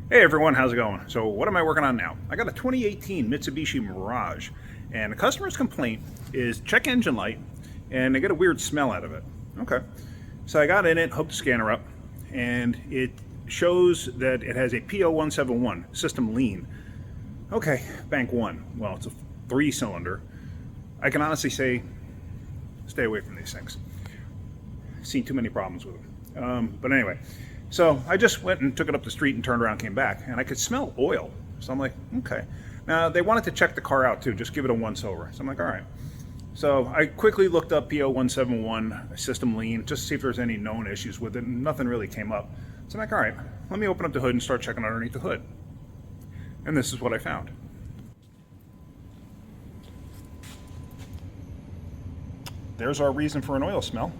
Hey everyone, how's it going? So what am I working on now? I got a 2018 Mitsubishi Mirage, and the customer's complaint is check engine light, and I get a weird smell out of it. Okay, so I got in it, hooked the scanner up, and it shows that it has a P0171 system lean. Okay, bank one. Well, it's a 3-cylinder. I can honestly say, stay away from these things. Seen too many problems with them. But anyway. So I just went and took it up the street and turned around, came back, and I could smell oil. So I'm like, okay. Now they wanted to check the car out too, just give it a once over. So I'm like, all right. So I quickly looked up P0171 system lean, just to see if there's any known issues with it, and nothing really came up. So I'm like, all right, let me open up the hood and start checking underneath the hood. And this is what I found. There's our reason for an oil smell.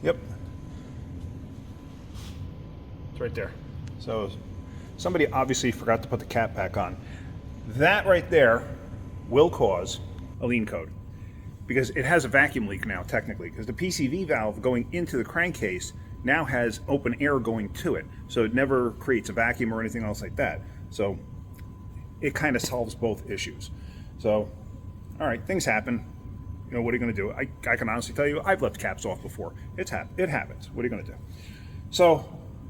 Yep. It's right there. So somebody obviously forgot to put the cap back on. That right there will cause a lean code because it has a vacuum leak now technically, because the PCV valve going into the crankcase now has open air going to it. So it never creates a vacuum or anything else like that. So it kind of solves both issues. So, all right, things happen. You know, what are you going to do? I can honestly tell you, I've left caps off before. It happens. What are you going to do? So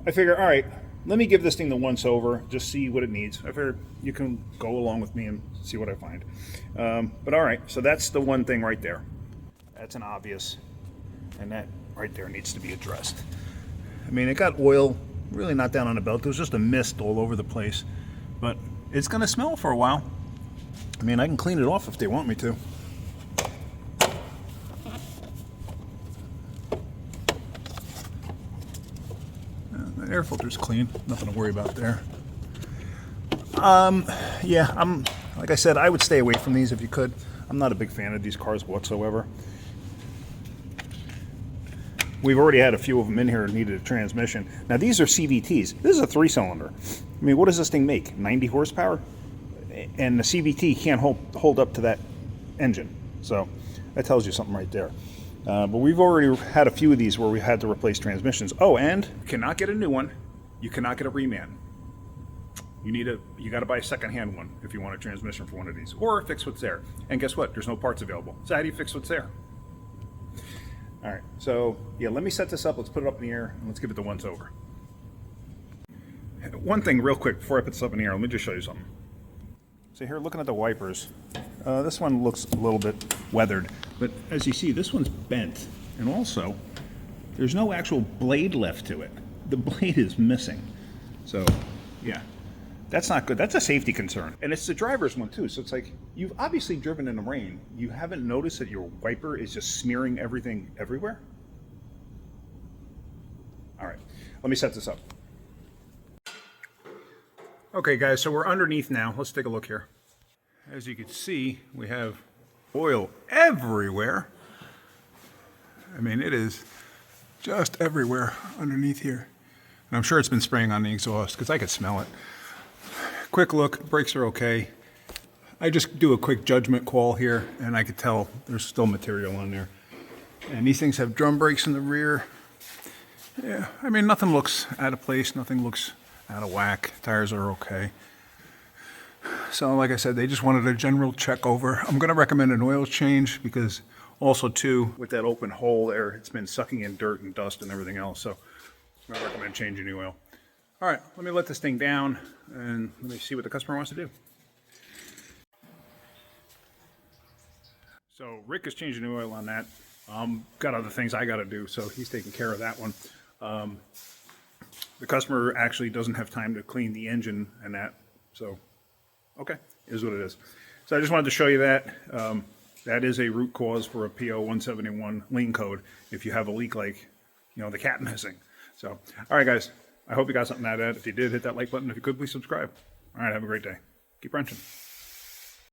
I figure, all right, let me give this thing the once over, just see what it needs. I figure you can go along with me and see what I find. But all right, so that's the one thing right there. That's an obvious, and that right there needs to be addressed. I mean, it got oil really not down on the belt. There was just a mist all over the place, but it's going to smell for a while. I mean, I can clean it off if they want me to. The air filter's clean, nothing to worry about there. Yeah, like I said, I would stay away from these if you could. I'm not a big fan of these cars whatsoever. We've already had a few of them in here that needed a transmission. Now these are CVTs. This is a 3-cylinder. I mean, what does this thing make? 90 horsepower? And the CVT can't hold up to that engine. So that tells you something right there. But we've already had a few of these where we had to replace transmissions. Oh, and you cannot get a new one. You cannot get a reman. You got to buy a second-hand one if you want a transmission for one of these, or fix what's there. And guess what? There's no parts available. So how do you fix what's there? All right. So yeah, let me set this up. Let's put it up in the air and let's give it the once over. One thing, real quick, before I put this up in the air, let me just show you something. So here, looking at the wipers, this one looks a little bit weathered, but as you see, this one's bent, and also there's no actual blade left to it. The blade is missing. So yeah, that's not good. That's a safety concern, and it's the driver's one too. So it's like, you've obviously driven in the rain. You haven't noticed that your wiper is just smearing everything everywhere? All right, let me set this up. Okay guys, so we're underneath now. Let's take a look here. As you can see, we have oil everywhere. I mean, it is just everywhere underneath here. And I'm sure it's been spraying on the exhaust because I could smell it. Quick look, brakes are okay. I just do a quick judgment call here and I could tell there's still material on there. And these things have drum brakes in the rear. Yeah, I mean, nothing looks out of place, nothing looks out of whack. Tires are okay. So like I said, they just wanted a general check over. I'm going to recommend an oil change because also too, with that open hole there, it's been sucking in dirt and dust and everything else. So I'm going to recommend changing the oil. All right, let me let this thing down and let me see what the customer wants to do. So Rick is changing the oil on that. Got other things I got to do, so he's taking care of that one. The customer actually doesn't have time to clean the engine and that, so okay, is what it is. So I just wanted to show you that. That is a root cause for a P0171 lean code if you have a leak like, you know, the cap missing. So, all right guys, I hope you got something out of that. If you did, hit that like button. If you could, please subscribe. All right, have a great day. Keep wrenching.